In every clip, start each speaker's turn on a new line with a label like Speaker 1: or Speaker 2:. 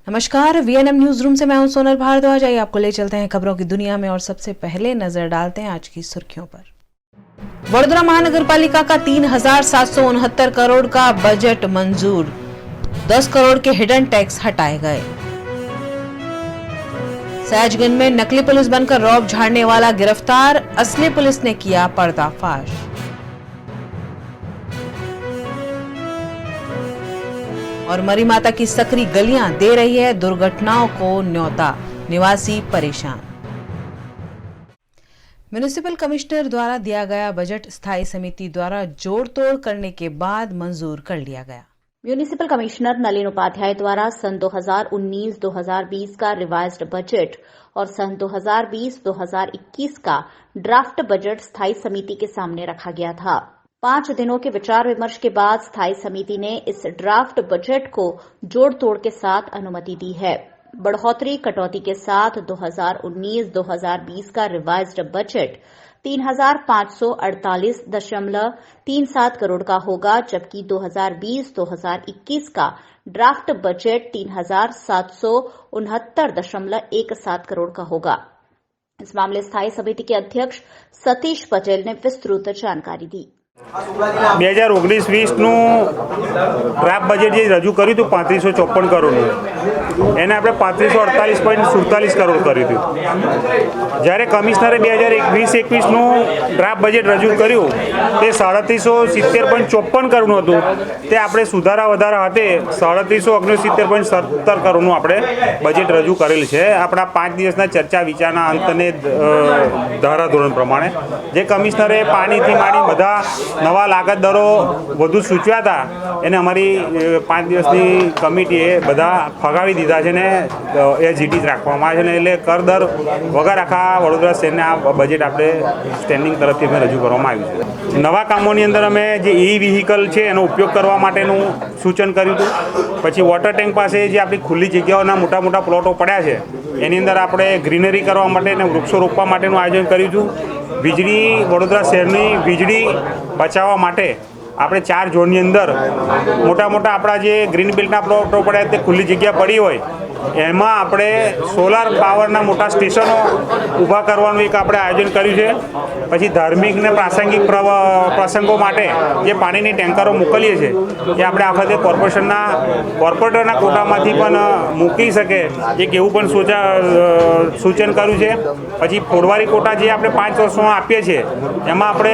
Speaker 1: नमस्कार, VNM news room से मैं हूं सोनल भारद्वाज। आइए आपको ले चलते हैं खबरों की दुनिया में और सबसे पहले नजर डालते हैं आज की सुर्खियों पर। वडोदरा महानगर पालिका का 3,769 करोड़ का बजट मंजूर, 10 करोड़ के हिडन टैक्स हटाए गए। सयाजगंज में नकली पुलिस बनकर रौब झाड़ने वाला गिरफ्तार, असली पुलिस ने किया पर्दाफाश। और मरी माता की सकरी गलियां दे रही है दुर्घटनाओं को न्योता, निवासी परेशान। म्युनिसिपल कमिश्नर द्वारा दिया गया बजट स्थायी समिति द्वारा जोड़ तोड़ करने के बाद मंजूर कर लिया गया।
Speaker 2: म्युनिसिपल कमिश्नर नलिन उपाध्याय द्वारा सन 2019-2020 का रिवाइज्ड बजट और सन 2020-2021 का ड्राफ्ट बजट स्थायी समिति के सामने रखा गया था। 5 दिनों के विचार विमर्श के बाद स्थायी समिति ने इस ड्राफ्ट बजट को जोड़ तोड़ के साथ अनुमति दी है। बढ़ोतरी कटौती के साथ 2019-2020 का रिवाइज्ड बजट 3,548.37 करोड़ का होगा, जबकि 2020-2021 का ड्राफ्ट बजट 3,769.17 करोड़ का होगा। इस मामले स्थायी समिति के अध्यक्ष सतीश पटेल ने विस्तृत जानकारी दी।
Speaker 3: 2019-20નું ડ્રાફ્ટ બજેટ જે રજૂ કર્યું હતું 3554 કરોડનું, એને આપણે 3548.47 કરોડ કર્યું હતું। જ્યારે કમિશનરે 2020-21નું ડ્રાફ્ટ બજેટ રજૂ કર્યું તે 3770.54 કરોડનું હતું, તે આપણે સુધારા વધારા હાથે 3769.17 કરોડનું આપણે બજેટ રજૂ કરેલ છે। આપણા 5 દિવસના ચર્ચા વિચારના અંતને ધારાધોરણ પ્રમાણે જે કમિશનરે પાણીથી માંડી બધા નવા લાગત દરો વધુ સૂચવ્યા હતા એને અમારી 5 દિવસની કમિટીએ બધા ફગાવી દીધા છે ને એઝ ઇટ ઇઝ રાખવામાં આવે છે, એટલે કર દર વગર આખા વડોદરા શહેરને આ બજેટ આપણે સ્ટેન્ડિંગ તરફથી અમે રજૂ કરવામાં આવ્યું છે। નવા કામોની અંદર અમે જે ઈ વ્હીકલ છે એનો ઉપયોગ કરવા માટેનું સૂચન કર્યું હતું। પછી વોટર ટેન્ક પાસે જે આપણી ખુલ્લી જગ્યાઓના મોટા મોટા પ્લોટો પડ્યા છે એની અંદર આપણે ગ્રીનરી કરવા માટે અને વૃક્ષો રોપવા માટેનું આયોજન કર્યું હતું। વીજળી વડોદરા શહેરની વીજળી બચાવવા માટે આપણે 4 ઝોનની અંદર મોટા મોટા આપણા જે ગ્રીન બેલ્ટના પ્લોટો પડ્યા તે ખુલ્લી જગ્યા પડી હોય એમાં આપણે સોલાર પાવરના મોટા સ્ટેશનો ઊભા કરવાનું એક આપણે આયોજન કર્યું છે। પછી ધાર્મિક ને પ્રાસંગિક પ્રસંગો માટે જે પાણીની ટેન્કરો મોકલીએ છીએ એ આપણે આ વખતે કોર્પોરેટરના કોટામાંથી પણ મૂકી શકે એક એવું પણ સૂચન કર્યું છે। પછી ફોડવારી કોટા જે આપણે 5 વર્ષોમાં આપીએ છીએ એમાં આપણે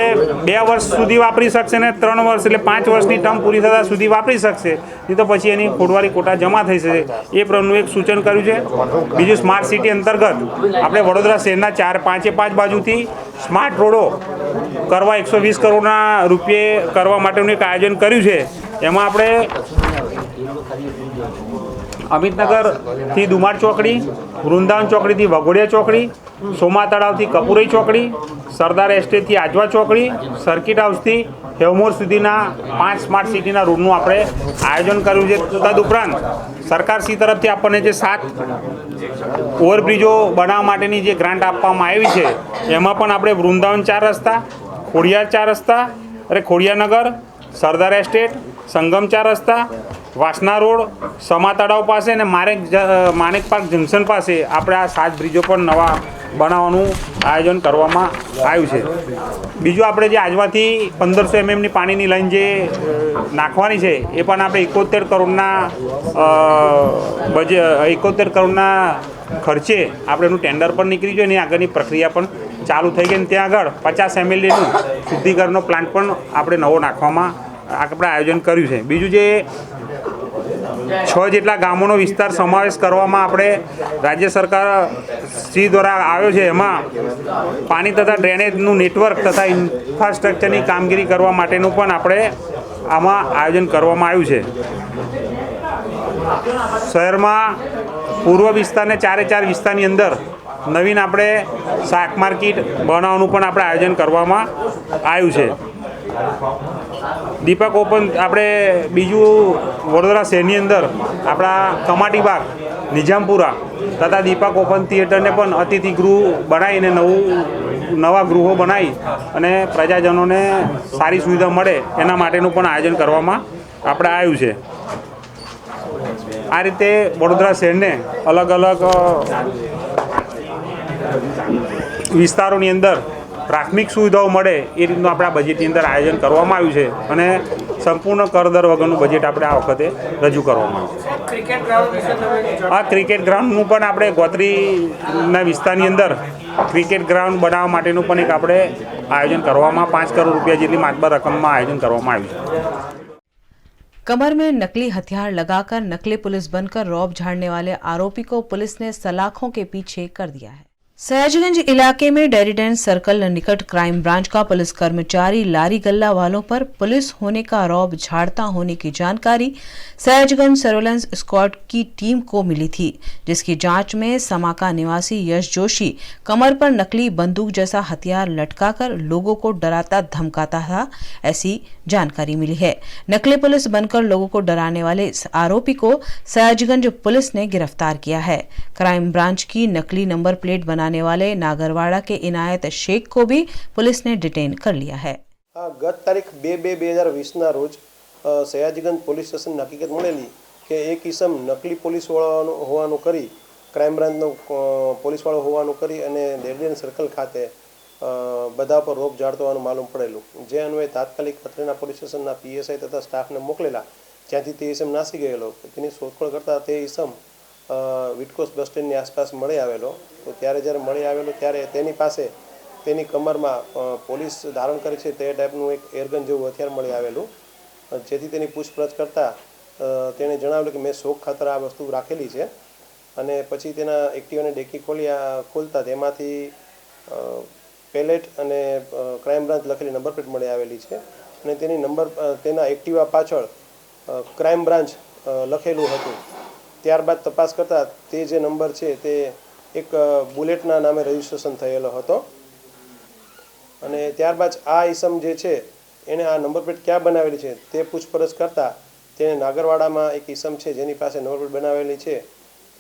Speaker 3: 2 વર્ષ સુધી વાપરી શકશે ને 3 વર્ષ એટલે 5 વર્ષની ટર્મ પૂરી થતા સુધી વાપરી શકશે, નહીં તો પછી એની ફોડવારી કોટા જમા થઈ જશે। એ પ્રમાણનું એક સૂચન કર્યું છે। બીજું સ્માર્ટ સિટી અંતર્ગત આપણે વડોદરા શહેરના 5 બાજુથી સ્માર્ટ રોડો કરવા 120 કરોડના રૂપિયે કરવા માટેનું એક આયોજન કર્યું છે। એમાં આપણે અમિતનગરથી દુમાર ચોકડી, વૃંદાવન ચોકડીથી વઘોડિયા ચોકડી, સોમા તળાવથી કપૂરઈ ચોકડી, સરદાર એસ્ટેટથી આજવા ચોકડી, સર્કિટ હાઉસથી હેવમોર સુધીના 5 સ્માર્ટ સિટીના રોડનું આપણે આયોજન કર્યું છે। તદુપરાંત સરકારશ્રી તરફથી આપણને જે 7 ઓવરબ્રિજો બનાવવા માટેની જે ગ્રાન્ટ આપવામાં આવી છે એમાં પણ આપણે વૃંદાવન 4 રસ્તા, ખોડિયાર 4 રસ્તા, ખોડિયારનગર, સરદાર એસ્ટેટ, સંગમ 4 રસ્તા, વાસના રોડ, સમા તળાવ પાસે અને માણેક પાર્ક જંકશન પાસે આપણે આ 7 બ્રિજો પણ નવા બનાવવાનું આયોજન કરવામાં આવ્યું છે। બીજું આપણે જે આજવાથી 1500 mmની પાણીની લાઈન જે નાખવાની છે એ પણ આપણે 71 કરોડના ખર્ચે આપણે એનું ટેન્ડર પણ નીકળી ગયું અને આગળની પ્રક્રિયા પણ ચાલુ થઈ ગઈ। ત્યાં આગળ 50 mLનું શુદ્ધિકરણનો પ્લાન્ટ પણ આપણે નવો નાખવામાં આપણે આયોજન કર્યું છે। બીજું જે 6 જેટલા ગામોનો વિસ્તાર સમાવેશ કરવામાં આપણે રાજ્ય સરકાર શ્રી દ્વારા આવ્યો છે, એમાં પાણી તથા ડ્રેનેજનું નેટવર્ક તથા ઇન્ફ્રાસ્ટ્રક્ચરની કામગીરી કરવા માટેનું પણ આપણે આમાં આયોજન કરવામાં આવ્યું છે। શહેરમાં પૂર્વ વિસ્તારને 4 વિસ્તારની અંદર નવીન આપણે શાક માર્કેટ બનાવવાનું પણ આપણે આયોજન કરવામાં આવ્યું છે। દીપક ઓપન આપણે બીજું વડોદરા શહેરની અંદર આપણા કમાટી બાગ, નિજામપુરા તથા દીપક ઓપન થિયેટરને પણ અતિથિ ગૃહ બનાવીને નવા ગૃહો બનાવી અને પ્રજાજનોને સારી સુવિધા મળે એના માટેનું પણ આયોજન કરવામાં આપણે આવ્યું છે। આ રીતે વડોદરા શહેરને અલગ અલગ વિસ્તારોની અંદર પ્રાથમિક સુવિધાઓ મળે એ રીતનું આપણા બજેટની અંદર આયોજન કરવામાં આવ્યું છે અને સંપૂર્ણ કરદર વગરનું બજેટ આપણે આ વખતે રજૂ કરવામાં આવ્યું. આ ક્રિકેટ ગ્રાઉન્ડનું પણ આપણે ગોત્રીના વિસ્તારની અંદર ક્રિકેટ ગ્રાઉન્ડ બનાવવા માટેનું પણ એક આપણે આયોજન કરવામાં 5 કરોડ રૂપિયા જેટલી માતબર રકમમાં આયોજન કરવામાં આવ્યું છે.
Speaker 1: कमर में नकली हथियार लगाकर नकली पुलिस बनकर रौब झाड़ने वाले आरोपी को पुलिस ने सलाखों के पीछे कर दिया है. सयाजगंज इलाके में डेरीडेंस सर्कल निकट क्राइम ब्रांच का पुलिस कर्मचारी लारी गल्ला वालों पर पुलिस होने का रौब झाड़ता होने की जानकारी सयाजगंज सर्वेलेंस स्क्वाड की टीम को मिली थी, जिसकी जांच में समाका निवासी यश जोशी कमर पर नकली बंदूक जैसा हथियार लटकाकर लोगों को डराता धमकाता था, ऐसी जानकारी मिली है. नकली पुलिस बनकर लोगों को डराने वाले इस आरोपी को सयाजगंज पुलिस ने गिरफ्तार किया है. क्राइम ब्रांच की नकली नंबर प्लेट बनाने वाले नागरवाड़ा के इनायत शेख को भी पुलिस ने डिटेन कर लिया है.
Speaker 4: गत तारीख 2/2/2020 रोज सयाजीगंज पोलीस स्टेशन हकीकत મળેલી કે એક ઈસમ નકલી પોલીસવાળો હોવાનું કરી ક્રાઇમ બ્રાન્ચનો પોલીસવાળો હોવાનું કરી અને ડેરીડેન સર્કલ ખાતે બધા પર રોપ ઝાડતો હોવાનું માલુમ પડેલું, જે અન્વયે તાત્કાલિક અત્રેના પોલીસ સ્ટેશનના પીએસઆઈ તથા સ્ટાફને મોકલેલા, જ્યાંથી તે ઈસમ નાસી ગયેલો. તેની શોધખોળ કરતાં તે ઈસમ વિટકોસ બસ સ્ટેન્ડની આસપાસ મળી આવેલો. તો ત્યારે જ્યારે મળી આવેલો ત્યારે તેની પાસે તેની કમરમાં પોલીસ ધારણ કરે છે તે ટાઈપનું એક એરગન જેવું હથિયાર મળી આવેલું, જેથી તેની પૂછપરછ કરતાં તેણે જણાવેલું કે મેં શોખ ખાતર આ વસ્તુ રાખેલી છે. અને પછી તેના એક્ટિવાને ડેકી ખોલતા તેમાંથી પેલેટ અને ક્રાઇમ બ્રાન્ચ લખેલી નંબર પ્લેટ મળી આવેલી છે અને તેના એક્ટિવા પાછળ ક્રાઇમ બ્રાન્ચ લખેલું હતું. ત્યારબાદ તપાસ કરતાં તે જે નંબર છે તે એક બુલેટના નામે રજિસ્ટ્રેશન થયેલો હતો અને ત્યારબાદ આ ઈસમ જે છે એણે આ નંબર પ્લેટ ક્યાં બનાવેલી છે તે પૂછપરછ કરતાં તેણે નાગરવાડામાં એક ઈસમ છે જેની પાસે નંબર પ્લેટ બનાવેલી છે,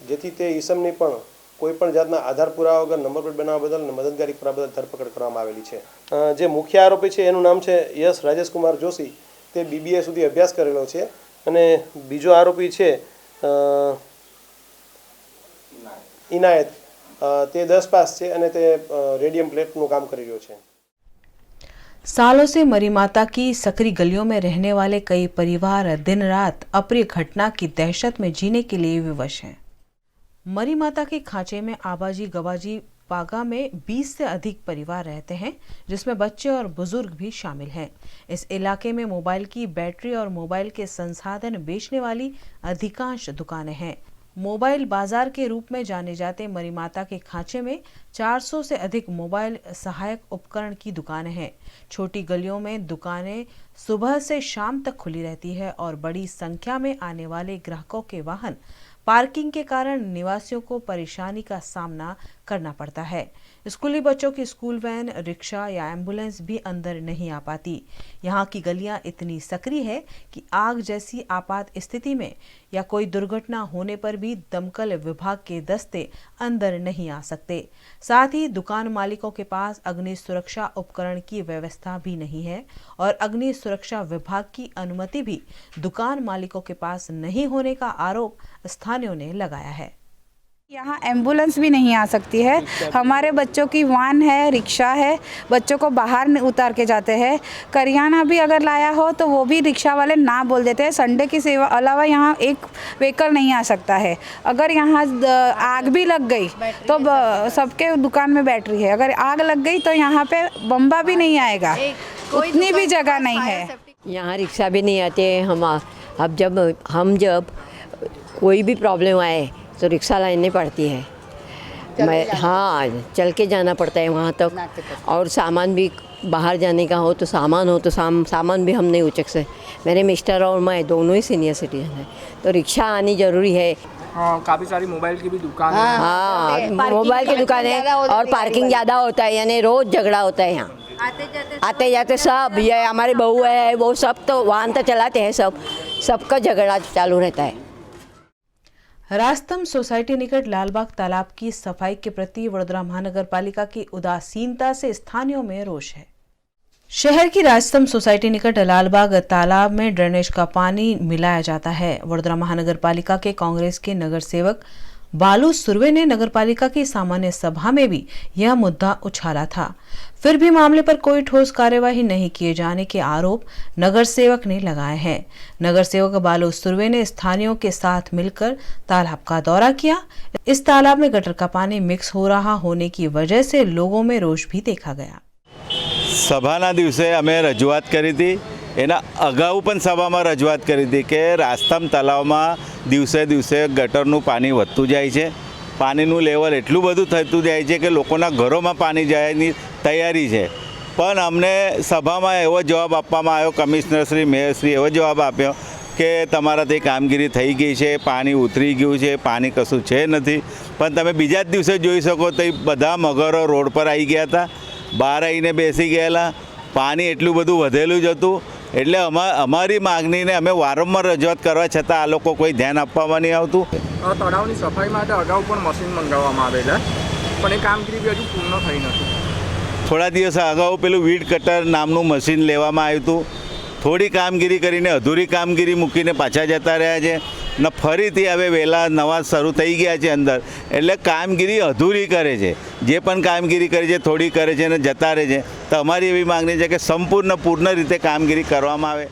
Speaker 4: જેથી તે ઈસમની પણ કોઈપણ જાતના આધાર પુરાવા વગર નંબર પ્લેટ બનાવવા બદલ અને મદદગારી કરવા બદલ ધરપકડ કરવામાં આવેલી છે. જે મુખ્ય આરોપી છે એનું નામ છે યશ રાજેશ કુમાર જોશી, તે BBA સુધી અભ્યાસ કરેલો છે અને બીજો આરોપી છે ઇનાયત, તે 10 પાસ છે અને તે રેડિયમ પ્લેટનું કામ કરી રહ્યો છે.
Speaker 1: सालों से मरी माता की सकरी गलियों में रहने वाले कई परिवार दिन रात अप्रिय घटना की दहशत में जीने के लिए विवश हैं. मरी माता के खांचे में आबाजी गवाजी पागा में 20 से अधिक परिवार रहते हैं, जिसमें बच्चे और बुजुर्ग भी शामिल हैं. इस इलाके में मोबाइल की बैटरी और मोबाइल के संसाधन बेचने वाली अधिकांश दुकानें हैं. मोबाइल बाजार के रूप में जाने जाते मरी माता के खांचे में 400 से अधिक मोबाइल सहायक उपकरण की दुकानें हैं. छोटी गलियों में दुकानें सुबह से शाम तक खुली रहती है और बड़ी संख्या में आने वाले ग्राहकों के वाहन पार्किंग के कारण निवासियों को परेशानी का सामना करना पड़ता है. स्कूली बच्चों की स्कूल वैन, रिक्शा या एम्बुलेंस भी अंदर नहीं आ पाती. यहाँ की गलियाँ इतनी सकरी है कि आग जैसी आपात स्थिति में या कोई दुर्घटना होने पर भी दमकल विभाग के दस्ते अंदर नहीं आ सकते. साथ ही दुकान मालिकों के पास अग्नि सुरक्षा उपकरण की व्यवस्था भी नहीं है और अग्नि सुरक्षा विभाग की अनुमति भी दुकान मालिकों के पास नहीं होने का आरोप स्थानीयों ने लगाया है.
Speaker 5: यहाँ एम्बुलेंस भी नहीं आ सकती है. हमारे बच्चों की वान है, रिक्शा है, बच्चों को बाहर उतार के जाते हैं. करियाना भी अगर लाया हो तो वो भी रिक्शा वाले ना बोल देते हैं. संडे की सेवा अलावा यहाँ एक व्हीकल नहीं आ सकता है. अगर यहाँ आग भी लग गई तो सबके दुकान में बैटरी है, अगर आग लग गई तो यहाँ पे बम्बा भी नहीं आएगा, उतनी भी जगह नहीं है.
Speaker 6: यहाँ रिक्शा भी नहीं आते. हम जब कोई भी प्रॉब्लम आए तो रिक्शा लानी पड़ती है. हाँ, चल के जाना पड़ता है वहाँ तक. और सामान भी बाहर जाने का हो तो सामान भी हम नहीं उचक से. मेरे मिस्टर और मैं दोनों ही सीनियर सिटीजन हैं, तो रिक्शा आनी ज़रूरी है.
Speaker 7: हाँ, काफ़ी सारी मोबाइल की भी दुकान है.
Speaker 6: हाँ, मोबाइल की दुकान है और पार्किंग ज़्यादा होता है, यानी रोज़ झगड़ा होता है यहाँ. आते जाते सब, ये हमारी बहू है वो सब तो वाहन तो चलाते हैं, सबका झगड़ा चालू रहता है.
Speaker 1: रास्तम सोसाइटी निकट लालबाग तालाब की सफाई के प्रति वडोदरा महानगर पालिका की उदासीनता से स्थानीयों में रोष है. शहर की राजस्तंभ सोसाइटी निकट लालबाग तालाब में ड्रेनेज का पानी मिलाया जाता है। वडोदरा महानगर पालिका के कांग्रेस के नगर सेवक बालू सुर्वे ने नगर पालिका की सामान्य सभा में भी यह मुद्दा उछाला था। फिर भी मामले पर कोई ठोस कार्यवाही नहीं किए जाने के आरोप नगर सेवक ने लगाए हैं। नगर सेवक बालू सुर्वे ने स्थानीयों के साथ मिलकर तालाब का दौरा किया। इस तालाब में गटर का पानी मिक्स हो रहा होने की वजह से लोगों में रोष भी देखा गया।
Speaker 8: સભાના દિવસે અમે રજૂઆત કરી હતી, એના અગાઉ પણ સભામાં રજૂઆત કરી હતી કે રાસ્તંભ તલાવમાં દિવસે દિવસે ગટરનું પાણી વધતું જાય છે, પાણીનું લેવલ એટલું બધું થતું જાય છે કે લોકોના ઘરોમાં પાણી જવાની તૈયારી છે। પણ અમને સભામાં એવો જવાબ આપવામાં આવ્યો, કમિશનરશ્રી મેયરશ્રી એવો જવાબ આપ્યો કે તમારાથી કામગીરી થઈ ગઈ છે, પાણી ઉતરી ગયું છે, પાણી કશું છે નથી। પણ તમે બીજા જ દિવસે જોઈ શકો તો બધા મગરો રોડ પર આવી ગયા હતા, બહાર આવીને બેસી ગયેલા, પાણી એટલું બધું વધેલું જ હતું। એટલે અમારી માગણીને અમે વારંવાર રજૂઆત કરવા છતાં આ લોકો કોઈ ધ્યાન આપવામાં નહીં આવતું।
Speaker 7: તળાવની સફાઈ માટે અગાઉ પણ મશીન મંગાવવામાં આવેલા, પણ એ કામગીરી બી હજુ પૂર્ણ થઈ નથી।
Speaker 8: થોડા દિવસ અગાઉ પેલું વીડ કટર નામનું મશીન લેવામાં આવ્યું હતું, થોડી કામગીરી કરીને અધૂરી કામગીરી મૂકીને પાછા જતા રહ્યા છે ને ફરીથી હવે વહેલા નવા શરૂ થઈ ગયા છે અંદર, એટલે કામગીરી અધૂરી કરે છે। જે પણ કામગીરી કરે છે થોડી કરે છે અને જતા રહે છે। તો અમારી એવી માગણી છે કે સંપૂર્ણ પૂર્ણ રીતે કામગીરી કરવામાં આવે।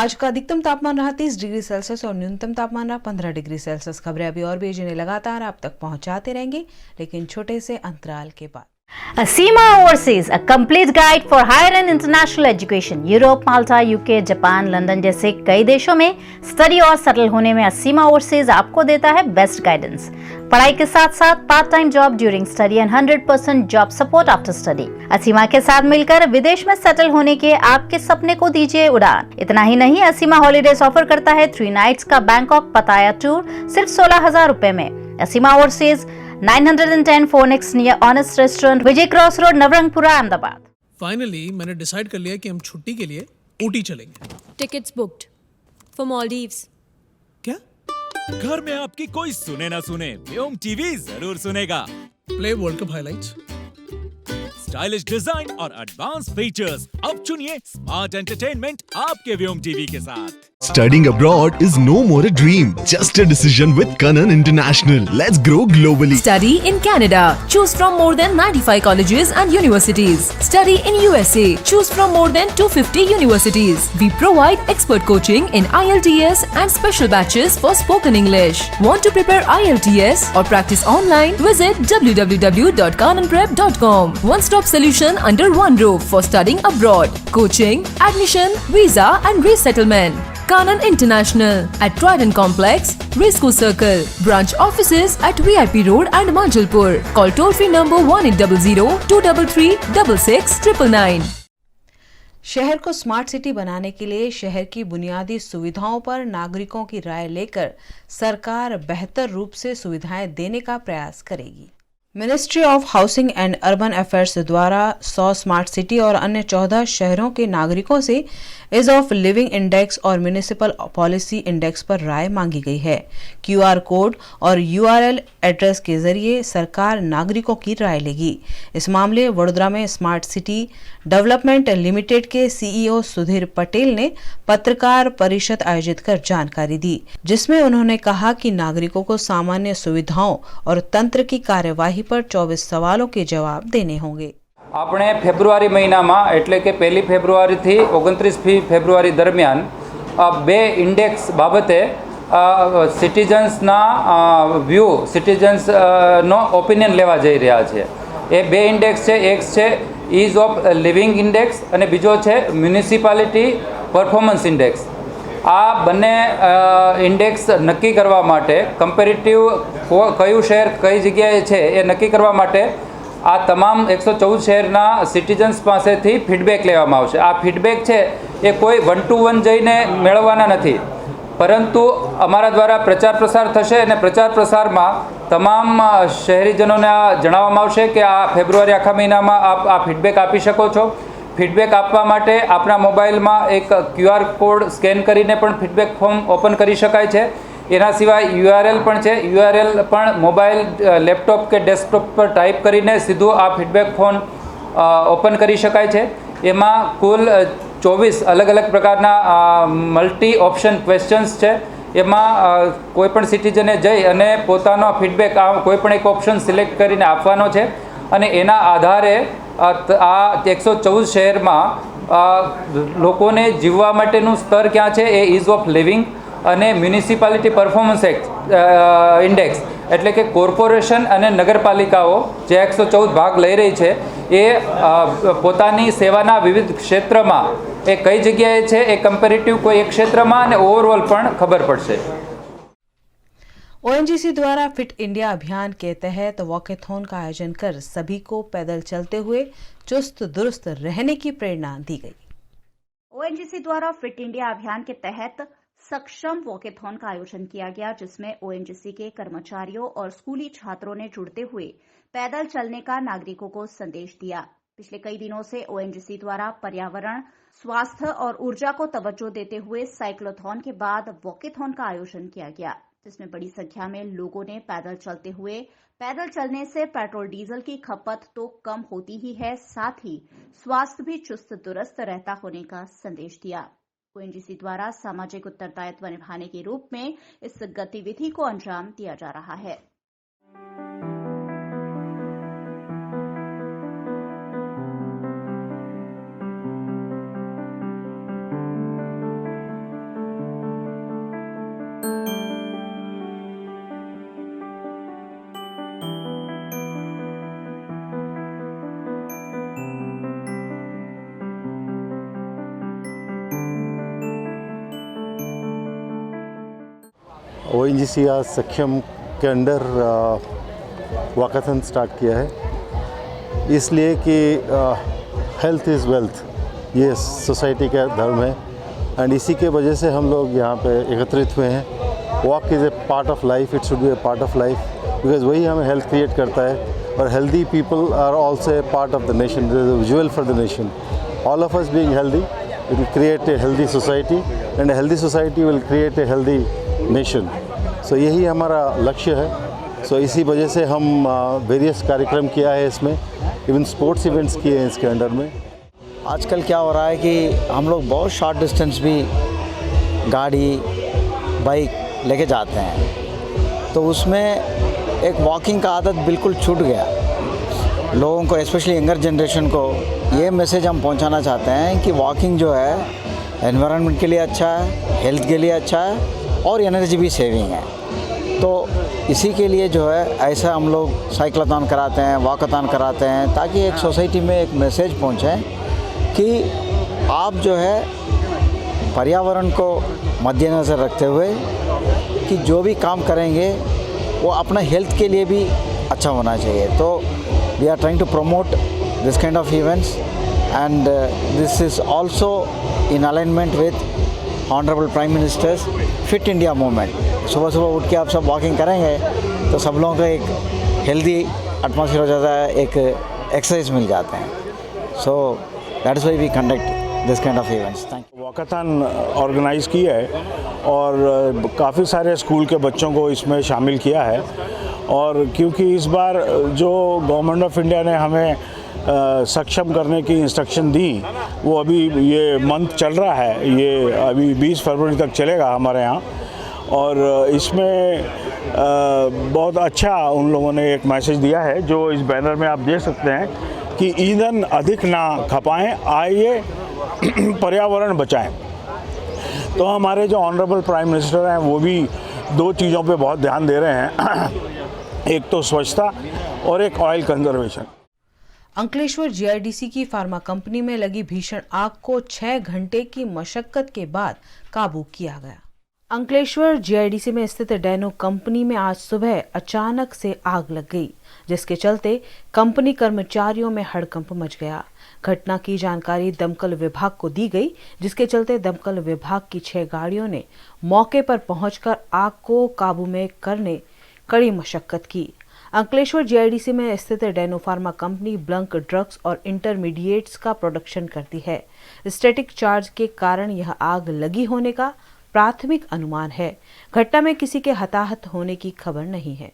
Speaker 1: आज का अधिकतम तापमान रहा 30 डिग्री सेल्सियस और न्यूनतम तापमान रहा 15 डिग्री सेल्सियस। खबरें अभी और भी जिन्हें लगातार आप तक पहुंचाते रहेंगे, लेकिन छोटे से अंतराल के बाद।
Speaker 2: Asima Overseas, a complete guide for higher and international education. Europe, Malta, UK, Japan, London जैसे कई देशों में स्टडी और सेटल होने में असीमा ओवरसीज आपको देता है बेस्ट गाइडेंस। पढ़ाई के साथ साथ part time job during study and 100% job support after study. Aseema के साथ मिलकर विदेश में सेटल होने के आपके सपने को दीजिए उड़ान। इतना ही नहीं, असीमा हॉलीडेज ऑफर करता है 3 नाइट्स का बैंकॉक पताया टूर सिर्फ 16,000 रुपए में। Aseema overseas 910 4X near honest restaurant, Vijay cross road, Navrangpura, Ahmedabad.
Speaker 9: Finally मैंने डिसाइड कर लिया कि हम छुट्टी के लिए ऊटी चलेंगे।
Speaker 10: Tickets booked for Maldives.
Speaker 9: क्या?
Speaker 11: घर में आपकी कोई सुने ना सुने, व्योम टीवी जरूर सुनेगा।
Speaker 9: Play world cup highlights,
Speaker 11: stylish design और एडवांस फीचर्स। अब चुनिए स्मार्ट एंटरटेनमेंट आपके व्योम टीवी के साथ।
Speaker 12: Studying abroad is no more a dream, just a decision with Kanan International. Let's grow globally.
Speaker 10: Study in Canada. Choose from more than 95 colleges and universities. Study in USA. Choose from more than 250 universities. We provide expert coaching in IELTS and special batches for spoken English. Want to prepare IELTS or practice online? Visit www.kananprep.com. One-stop solution under one roof for studying abroad. Coaching, admission, visa and resettlement. Kanan International at Trident Complex, Risco Circle. Branch offices at VIP Road and Manjalpur. Call toll-free number 1800-233-6699.
Speaker 1: शहर को smart city बनाने के लिए शहर की बुनियादी सुविधाओं पर नागरिकों की राय लेकर सरकार बेहतर रूप से सुविधाएं देने का प्रयास करेगी। Ministry of housing and urban affairs द्वारा 100 स्मार्ट सिटी और अन्य 14 शहरों के नागरिकों से इज ऑफ लिविंग इंडेक्स और म्युनिसिपल पॉलिसी इंडेक्स पर राय मांगी गई है। QR कोड और URL एड्रेस के जरिए सरकार नागरिकों की राय लेगी। इस मामले वडोदरा में स्मार्ट सिटी डेवलपमेंट लिमिटेड के CEO सुधीर पटेल ने पत्रकार परिषद आयोजित कर जानकारी दी, जिसमें उन्होंने कहा कि नागरिकों को सामान्य सुविधाओं और तंत्र की कार्यवाही पर 24 सवालों के जवाब देने होंगे।
Speaker 13: આપણે ફેબ્રુઆરી મહિનામાં એટલે કે 1 ફેબ્રુઆરીથી 29 ફેબ્રુઆરી દરમિયાન બે ઇન્ડેક્સ બાબતે સિટીઝન્સના વ્યૂ, સિટીઝન્સનો ઓપિનિયન લેવા જઈ રહ્યા છે। એ બે ઇન્ડેક્સ છે, એક છે ઇઝ ઓફ લિવિંગ ઇન્ડેક્સ અને બીજો છે મ્યુનિસિપાલિટી પરફોર્મન્સ ઇન્ડેક્સ। આ બંને ઇન્ડેક્સ નક્કી કરવા માટે કમ્પેરેટિવ કયું શહેર કઈ જગ્યાએ છે એ નક્કી કરવા માટે આ તમામ 114 શહેરના સિટીઝન્સ પાસેથી ફીડબેક લેવામાં આવશે। આ ફીડબેક છે એ કોઈ 1 to 1 જઈને મેળવવાના નથી, પરંતુ અમારા દ્વારા પ્રચાર પ્રસાર થશે અને પ્રચાર પ્રસારમાં તમામ શહેરીજનોને જણાવવામાં આવશે કે આ ફેબ્રુઆરી આખા મહિનામાં આપ આ ફીડબેક આપી શકો છો। ફીડબેક આપવા માટે આપણા મોબાઈલમાં એક QR કોડ સ્કેન કરીને પણ ફીડબેક ફોર્મ ઓપન કરી શકાય છે। એના સિવાય URL પણ છે, URL પણ મોબાઈલ, લેપટોપ કે ડેસ્કટોપ પર ટાઈપ કરીને સીધું આ ફીડબેક ફોર્મ ઓપન કરી શકાય છે। એમાં કુલ 24 અલગ અલગ પ્રકારના મલ્ટી ઓપ્શન ક્વેશ્ચન્સ છે. એમાં કોઈપણ સિટીઝને જઈ અને પોતાનો ફીડબેક કોઈપણ એક ઓપ્શન સિલેક્ટ કરીને આપવાનો છે અને એના આધારે આ 114 શહેરમાં લોકોને જીવવા માટેનું સ્તર ક્યાં છે એ ઇઝ ઓફ લિવિંગ અને મ્યુનિસિપાલિટી પરફોર્મન્સ ઇન્ડેક્સ એટલે કે કોર્પોરેશન અને નગરપાલિકાઓ જે 114 ભાગ લઈ રહી છે એ પોતાની સેવાના વિવિધ ક્ષેત્રમાં એ કઈ જગ્યાએ છે એ કમ્પેરેટિવ કોઈ એક ક્ષેત્રમાં અને ઓવરઓલ પણ ખબર પડશે.
Speaker 1: ओएनजीसी द्वारा फिट इंडिया अभियान के तहत वॉकेथॉन का आयोजन कर सभी को पैदल चलते हुए चुस्त दुरुस्त रहने की प्रेरणा दी गई.
Speaker 2: ओएनजीसी द्वारा फिट इंडिया अभियान के तहत सक्षम वॉकेथॉन का आयोजन किया गया, जिसमें ओएनजीसी के कर्मचारियों और स्कूली छात्रों ने जुड़ते हुए पैदल चलने का नागरिकों को संदेश दिया. पिछले कई दिनों से ओएनजीसी द्वारा पर्यावरण, स्वास्थ्य और ऊर्जा को तवज्जो देते हुए साइक्लोथॉन के बाद वॉकेथॉन का आयोजन किया गया, जिसमें बड़ी संख्या में लोगों ने पैदल चलते हुए पैदल चलने से पेट्रोल डीजल की खपत तो कम होती ही है, साथ ही स्वास्थ्य भी चुस्त दुरुस्त रहता होने का संदेश दिया. ओएनजीसी द्वारा सामाजिक उत्तरदायित्व निभाने के रूप में इस गतिविधि को अंजाम दिया जा रहा है.
Speaker 14: ओएनजीसी आज सक्षम के अंडर वॉकाथन स्टार्ट किया है, इसलिए कि हेल्थ इज़ वेल्थ, ये सोसाइटी का धर्म है एंड इसी के वजह से हम लोग यहाँ पे एकत्रित हुए हैं. Walk is a part of life, it should be a part of life, because वही हमें हेल्थ क्रिएट करता है और healthy people are also a part of the nation, visual for the nation. All of us being healthy, it will create a healthy society and a healthy society will create a healthy nation. So यही हमारा लक्ष्य है. सो इसी वजह से हम various कार्यक्रम किया है, इसमें इवन स्पोर्ट्स इवेंट्स किए हैं इसके अंडर में.
Speaker 15: आजकल क्या हो रहा है कि हम लोग बहुत शॉर्ट डिस्टेंस भी गाड़ी बाइक लेके जाते हैं, तो उसमें एक वॉकिंग का आदत बिल्कुल छूट गया. लोगों को, स्पेशली यंगर जनरेशन को ये मैसेज हम पहुंचाना चाहते हैं कि वॉकिंग जो है एनवायरनमेंट के लिए अच्छा है, हेल्थ के लिए अच्छा है और एनर्जी भी सेविंग है. तो इसी के लिए जो है ऐसा हम लोग साइक्लोथॉन कराते हैं, वॉकाथॉन कराते हैं, ताकि एक सोसाइटी में एक मैसेज पहुंचे कि आप जो है पर्यावरण को मद्देनज़र रखते हुए कि जो भी काम करेंगे वो अपना हेल्थ के लिए भी अच्छा होना चाहिए. तो we are trying to promote this kind of events and this is also in alignment with honourable prime ministers fit India movement. सुबह सुबह उठ के आप सब वॉकिंग करेंगे तो सब लोगों को एक हेल्दी एटमॉस्फेयर हो जाता है, एक एक्सरसाइज मिल जाते हैं. So that is why we conduct this kind of events. Thank you.
Speaker 16: Walkathon organise की है और काफ़ी सारे स्कूल के बच्चों को इसमें शामिल किया है. और क्योंकि इस बार जो गवर्नमेंट ऑफ इंडिया ने हमें सक्षम करने की इंस्ट्रक्शन दी, वो अभी ये मंथ चल रहा है, ये अभी 20 फरवरी तक चलेगा हमारे यहाँ. और इसमें बहुत अच्छा उन लोगों ने एक मैसेज दिया है, जो इस बैनर में आप देख सकते हैं कि ईंधन अधिक ना खपाएं, आइए पर्यावरण बचाएं. तो हमारे जो ऑनरेबल प्राइम मिनिस्टर हैं वो भी दो चीज़ों पे बहुत ध्यान दे रहे हैं, एक तो स्वच्छता और एक ऑयल कंजर्वेशन.
Speaker 1: अंकलेश्वर जीआईडीसी की फार्मा कंपनी में लगी भीषण आग को 6 घंटे की मशक्कत के बाद काबू किया गया. अंकलेश्वर जीआईडीसी में स्थित डैनो कंपनी में आज सुबह अचानक से आग लग गई, जिसके चलते कंपनी कर्मचारियों में हड़कंप मच गया. घटना की जानकारी दमकल विभाग को दी गई, जिसके चलते दमकल विभाग की 6 गाड़ियों ने मौके पर पहुंचकर आग को काबू में करने कड़ी मशक्कत की. अंकलेश्वर जीआईडीसी में स्थित डैनो फार्मा कंपनी ब्लंक ड्रग्स और इंटरमीडिएट्स का प्रोडक्शन करती है. स्टैटिक चार्ज के कारण यह आग लगी होने का प्राथमिक अनुमान है. घटना में किसी के हताहत होने की खबर नहीं है.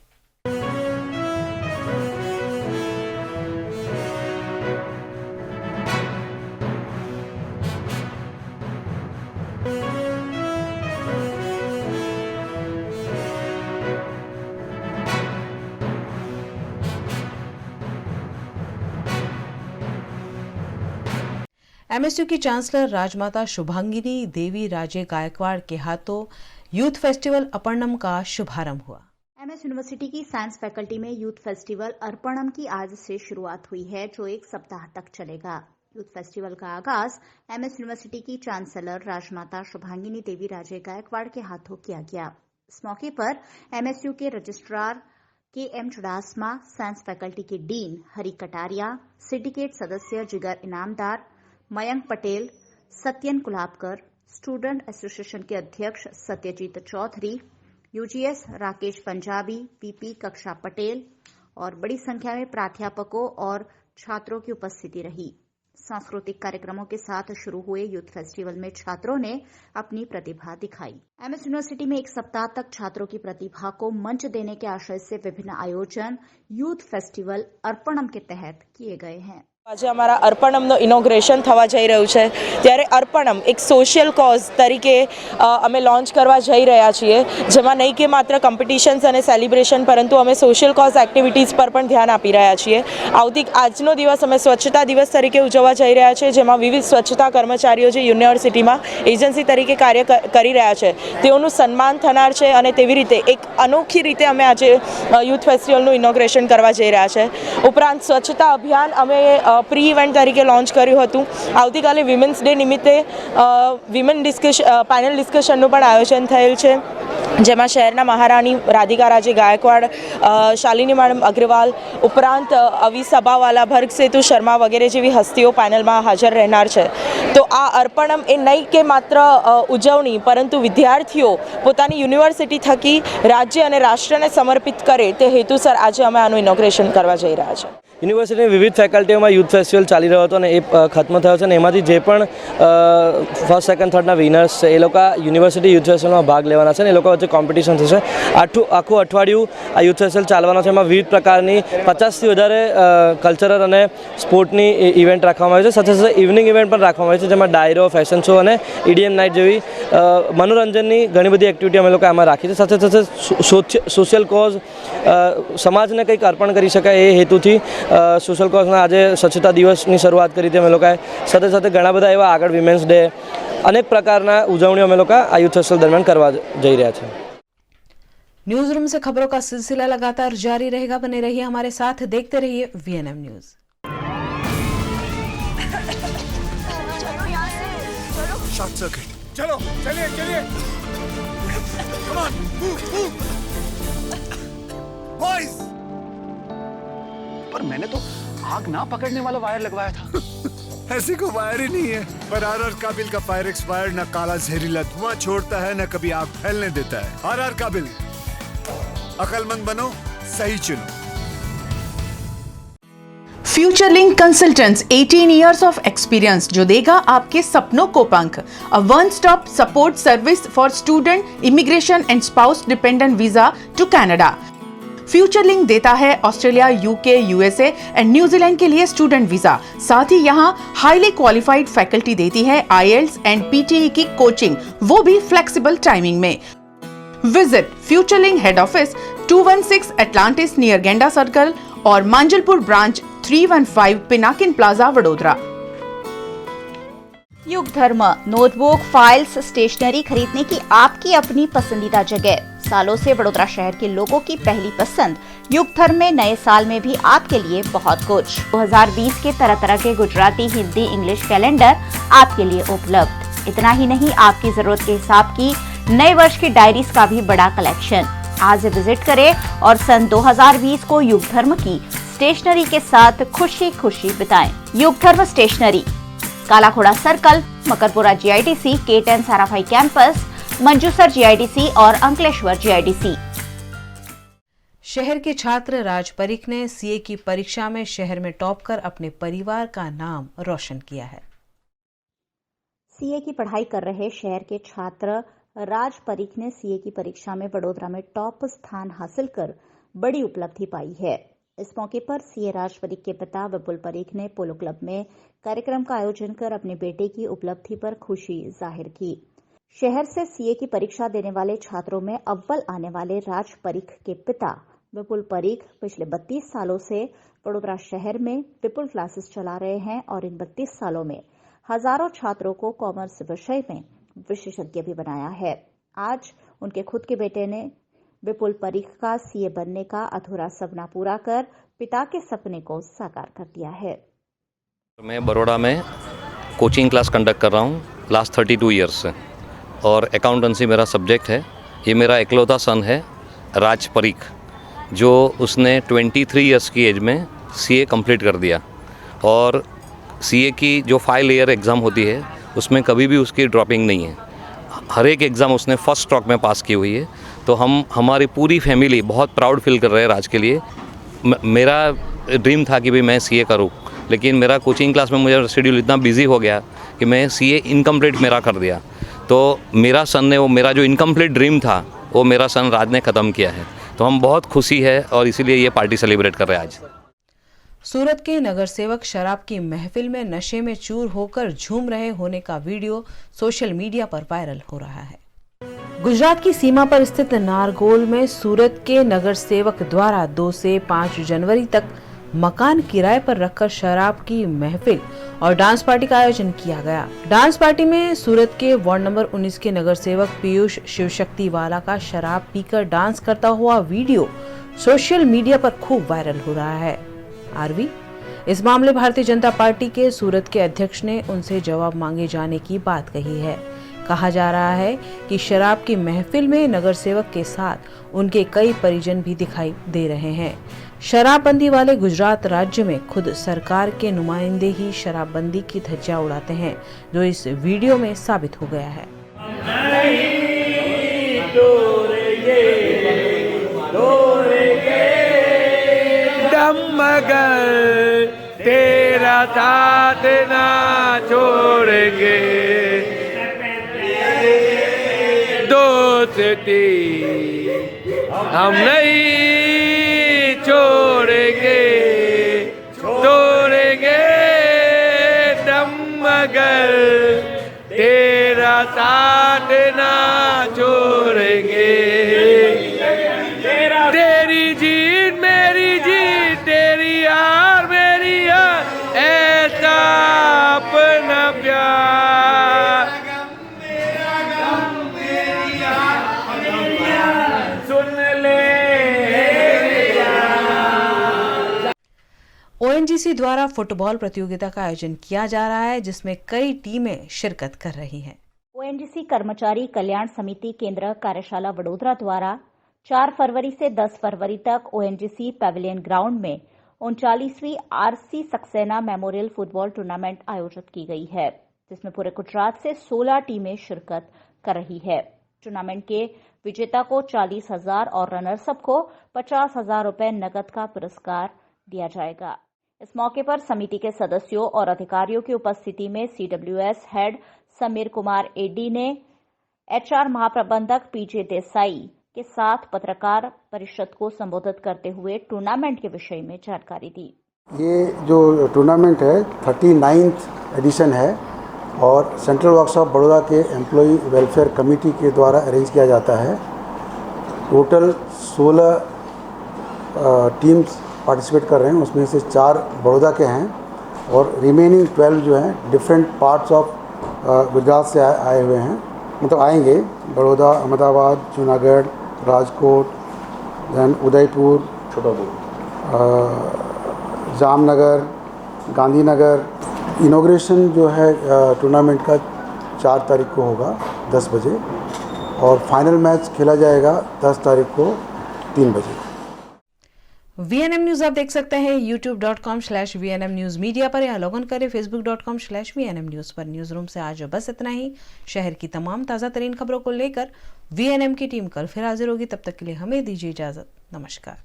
Speaker 1: एमएसयू की चांसलर राजमाता शुभांगिनी देवी राजे गायकवाड़ के हाथों यूथ फेस्टिवल अर्पणम का शुभारंभ हुआ।
Speaker 2: एमएस यूनिवर्सिटी की साइंस फैकल्टी में यूथ फेस्टिवल अर्पणम की आज से शुरुआत हुई है, जो एक सप्ताह तक चलेगा। यूथ फेस्टिवल का आगाज एमएस यूनिवर्सिटी की चांसलर राजमाता शुभांगिनी देवी राजे गायकवाड़ के हाथों किया गया। इस मौके पर एमएसयू के registrar KM. Chudasama, science faculty के डीन हरि कटारिया, सिंडिकेट सदस्य जिगर इनामदार, मयंक पटेल, सत्यन कुलाबकर, स्टूडेंट एसोसिएशन के अध्यक्ष सत्यजीत चौधरी, यूजीएस राकेश पंजाबी, पीपी कक्षा पटेल और बड़ी संख्या में प्राध्यापकों और छात्रों की उपस्थिति रही। सांस्कृतिक कार्यक्रमों के साथ शुरू हुए यूथ फेस्टिवल में छात्रों ने अपनी प्रतिभा दिखाई। एमएस यूनिवर्सिटी में एक सप्ताह तक छात्रों की प्रतिभा को मंच देने के आशय से विभिन्न आयोजन यूथ फेस्टिवल अर्पणम के तहत किए गए हैं।
Speaker 17: આજે અમારા અર્પણમનો ઇનોગ્રેશન થવા જઈ રહ્યું છે, ત્યારે અર્પણમ એક સોશિયલ કોઝ તરીકે અમે લોન્ચ કરવા જઈ રહ્યા છીએ, જેમાં નહીં કે માત્ર કોમ્પિટિશન્સ અને સેલિબ્રેશન, પરંતુ અમે સોશિયલ કોઝ એક્ટિવિટીઝ પર પણ ધ્યાન આપી રહ્યા છીએ। આજનો દિવસ અમે સ્વચ્છતા દિવસ તરીકે ઉજવવા જઈ રહ્યા છીએ, જેમાં વિવિધ સ્વચ્છતા કર્મચારીઓ જે યુનિવર્સિટીમાં એજન્સી તરીકે કાર્ય કરી રહ્યા છે તેઓનું સન્માન થનાર છે, અને તેવી રીતે એક અનોખી રીતે અમે આજે યુથ ફેસ્ટિવલનું ઇનોગ્રેશન કરવા જઈ રહ્યા છે। ઉપરાંત સ્વચ્છતા અભિયાન અમે પ્રી ઇવેન્ટ તરીકે લોન્ચ કર્યું હતું। આવતીકાલે વિમેન્સ ડે નિમિત્તે વિમેન પેનલ ડિસ્કશનનું પણ આયોજન થયેલ છે, જેમાં શહેરના મહારાણી રાધિકા રાજે ગાયકવાડ, શાલિની મેડમ અગ્રવાલ ઉપરાંત અવી સભાવાલા, ભર્ગ સેતુ શર્મા વગેરે જેવી હસ્તીઓ પેનલમાં હાજર રહેનાર છે। તો આ અર્પણમ એ નહીં કે માત્ર ઉજવણી, પરંતુ વિદ્યાર્થીઓ પોતાની યુનિવર્સિટી થકી રાજ્ય અને રાષ્ટ્રને સમર્પિત કરે તે હેતુસર આજે અમે આનું ઇનોગ્રેશન કરવા જઈ રહ્યા છીએ।
Speaker 18: યુનિવર્સિટીની વિવિધ ફેકલ્ટીઓમાં યુથ ફેસ્ટિવલ ચાલી રહ્યો હતો અને એ ખત્મ થયો છે, અને એમાંથી જે પણ ફર્સ્ટ સેકન્ડ થર્ડના વિનર્સ છે એ લોકો યુનિવર્સિટી યુથ ફેસ્ટિવલમાં ભાગ લેવાના છે, અને એ લોકો વચ્ચે કોમ્પિટિશન થશે। આખું અઠવાડિયું આ યુથ ફેસ્ટિવલ ચાલવાનો છે। એમાં વિવિધ પ્રકારની 50થી વધારે કલ્ચરલ અને સ્પોર્ટની ઇવેન્ટ રાખવામાં આવી છે, સાથે સાથે ઇવનિંગ ઇવેન્ટ પણ રાખવામાં આવી છે, જેમાં ડાયરો, ફેશન શો અને EDM નાઇટ જેવી મનોરંજનની ઘણી બધી એક્ટિવિટી અમે લોકો આમાં રાખી છે। સાથે સાથે સોશિયલ કોઝ, સમાજને કંઈક અર્પણ કરી શકાય એ હેતુથી સોશિયલ કોઝના આજે સ્વચ્છતા દિવસની શરૂઆત કરી હતી અમે લોકોએ। સાથે સાથે ઘણા બધા એવા આગળ વિમેન્સ ડે, અનેક પ્રકારના ઉજવણીઓ અમે લોકો આ યુથ ફેસ્ટિવલ દરમિયાન કરવા જઈ રહ્યા છે।
Speaker 1: न्यूज रूम से खबरों का सिलसिला लगातार जारी रहेगा, बने रहिए हमारे साथ, देखते रहिए VNM न्यूज।
Speaker 19: शॉर्ट सर्किट, चलो चलिए चलिए, come on move move boys. पर मैंने तो आग ना पकड़ने वाला वायर लगवाया था। ऐसी कोई वायर ही नहीं है। पर आर काबिल का फायर एक्सपायर्ड, न काला जहरीला धुआं छोड़ता है, न कभी आग फैलने देता है। आर काबिल, अकलमंद बनो, सही चुनो।
Speaker 20: फ्यूचरलिंक कंसल्टेंट्स, 18 years of experience जो देगा आपके सपनों को पंख। A one-stop support service for student, immigration and spouse dependent visa to Canada। फ्यूचरलिंक देता है Australia, UK, USA and New Zealand के लिए स्टूडेंट वीजा। साथ ही यहाँ हाईली क्वालिफाइड फैकल्टी देती है IELTS एंड PTE की कोचिंग, वो भी फ्लेक्सिबल टाइमिंग में। Visit Futurelink head office 216 Atlantis near Genda circle और Manjalpur branch 315 Pinakin plaza, Vadodara.
Speaker 2: Yug Dharma notebook, files, stationery खरीदने की आपकी अपनी पसंदीदा जगह। सालों से वडोदरा शहर के लोगों की पहली पसंद। युग धर्म में नए साल में भी आपके लिए बहुत कुछ। 2020 के तरह तरह के गुजराती, हिंदी, इंग्लिश कैलेंडर आपके लिए उपलब्ध। इतना ही नहीं, आपकी जरूरत के हिसाब की नए वर्ष की डायरीज का भी बड़ा कलेक्शन। आज विजिट करें और सन 2020 को युग धर्म की स्टेशनरी के साथ खुशी खुशी बिताएं। Yug Dharma stationery, Kalakhoda circle, Makarpura GIDC, K10 Sarabhai campus, Manjusar GIDC और अंकलेश्वर GIDC।
Speaker 1: शहर के छात्र राज परीख ने CA की परीक्षा में शहर में टॉप कर अपने परिवार का नाम रोशन किया है।
Speaker 2: CA की पढ़ाई कर रहे शहर के छात्र राज परीख ने CA की परीक्षा में वडोदरा में टॉप स्थान हासिल कर बड़ी उपलब्धि पाई है। इस मौके पर CA राज परीख के पिता विपुल परीख ने पोलो क्लब में कार्यक्रम का आयोजन कर अपने बेटे की उपलब्धि पर खुशी जाहिर की। शहर से CA की परीक्षा देने वाले छात्रों में अव्वल आने वाले राज परीख के पिता विपुल परीख पिछले 32 सालों से वडोदरा शहर में विपुल क्लासेस चला रहे हैं और इन 32 सालों में हजारों छात्रों को कॉमर्स विषय में विशेषज्ञ भी बनाया है। आज उनके खुद के बेटे ने विपुल परीख का सीए बनने का अधूरा सपना पूरा कर पिता के सपने को साकार कर दिया है।
Speaker 21: मैं बड़ौदा में कोचिंग क्लास कंडक्ट कर रहा हूँ लास्ट 32 ईयर्स से, और अकाउंटेंसी मेरा सब्जेक्ट है। ये मेरा इकलौता सन है राज परीख, जो उसने 23 ईयर्स की एज में सीए कंप्लीट कर दिया। और सीए की जो 5 ईयर एग्ज़ाम होती है उसमें कभी भी उसकी ड्रॉपिंग नहीं है। हर एक एग्ज़ाम उसने फर्स्ट स्ट्रोक में पास की हुई है। तो हमारी पूरी फैमिली बहुत प्राउड फील कर रहे हैं राज के लिए। मेरा ड्रीम था कि भाई मैं सीए करूं, लेकिन मेरा कोचिंग क्लास में मुझे शेड्यूल इतना बिजी हो गया कि मैं सीए इनकम्प्लीट मेरा कर दिया। तो मेरा सन ने वो मेरा जो इनकम्प्लीट ड्रीम था वो मेरा सन राज ने ख़त्म किया है। तो हम बहुत खुशी है और इसीलिए ये पार्टी सेलिब्रेट कर रहे हैं आज।
Speaker 1: सूरत के नगर सेवक शराब की महफिल में नशे में चूर होकर झूम रहे होने का वीडियो सोशल मीडिया पर वायरल हो रहा है। गुजरात की सीमा पर स्थित नारगोल में सूरत के नगर सेवक द्वारा 2 से 5 जनवरी तक मकान किराए पर रखकर शराब की महफिल और डांस पार्टी का आयोजन किया गया। डांस पार्टी में सूरत के वार्ड नंबर 19 के नगर सेवक पीयूष शिवशक्ति वाला का शराब पीकर डांस करता हुआ वीडियो सोशल मीडिया पर खूब वायरल हो रहा है। आरवी इस मामले भारतीय जनता पार्टी के सूरत के अध्यक्ष ने उनसे जवाब मांगे जाने की बात कही है। कहा जा रहा है कि शराब की महफिल में नगर सेवक के साथ उनके कई परिजन भी दिखाई दे रहे हैं। शराबबंदी वाले गुजरात राज्य में खुद सरकार के नुमाइंदे ही शराबबंदी की धज्जियां उड़ाते हैं, जो इस वीडियो में साबित हो गया है।
Speaker 22: मगर तेरा साथ ना छोड़ेंगे, दोस्ती हम नहीं छोड़ेंगे, छोड़ेंगे दम मगर तेरा साथ ना छोड़ेंगे। तेरी जीत मेरी जीत, तेरी हार मेरी हार, ऐसा अपना प्यार। सुन ले।
Speaker 1: ओएनजीसी द्वारा फुटबॉल प्रतियोगिता का आयोजन किया जा रहा है, जिसमें कई टीमें शिरकत कर रही हैं।
Speaker 2: ओएनजीसी कर्मचारी कल्याण समिति केंद्र कार्यशाला वडोदरा द्वारा 4 फरवरी से 10 फरवरी तक ओएनजीसी पैविलियन ग्राउंड में 39वीं RC Saxena memorial football tournament आयोजित की गई है, जिसमें पूरे गुजरात से 16 टीमें शिरकत कर रही है। टूर्नामेंट के विजेता को 40,000 और रनर्सअप को 50,000 रुपए नकद का पुरस्कार दिया जाएगा। इस मौके पर समिति के सदस्यों और अधिकारियों की उपस्थिति में CWS head Sameer Kumar ED ने एचआर महाप्रबंधक पीजे देसाई के साथ पत्रकार परिषद को संबोधित करते हुए टूर्नामेंट के विषय में जानकारी दी।
Speaker 23: ये जो टूर्नामेंट है 39th एडिशन है और सेंट्रल वर्क्स ऑफ बड़ौदा के एम्प्लॉय वेलफेयर कमेटी के द्वारा अरेंज किया जाता है। टोटल 16 टीम्स पार्टिसिपेट कर रहे हैं, उसमें से 4 बड़ौदा के हैं और रिमेनिंग 12 जो हैं डिफरेंट पार्ट्स ऑफ गुजरात से आए हुए हैं, मतलब आएंगे। बड़ौदा, अहमदाबाद, जूनागढ़, राजकोट, दैन उदयपुर, जामनगर, गांधीनगर। इनॉग्रेशन जो है टूर्नामेंट का 4 तारीख को होगा 10 बजे और फाइनल मैच खेला जाएगा 10 तारीख को 3 बजे।
Speaker 1: VNM न्यूज आप देख सकते हैं youtube.com/VNM News मीडिया पर, या लॉग इन करें facebook.com/VNM News पर। न्यूज रूम से आज बस इतना ही। शहर की तमाम ताज़ा तरीन खबरों को लेकर VNM की टीम कल फिर हाजिर होगी। तब तक के लिए हमें दीजिए इजाजत। नमस्कार।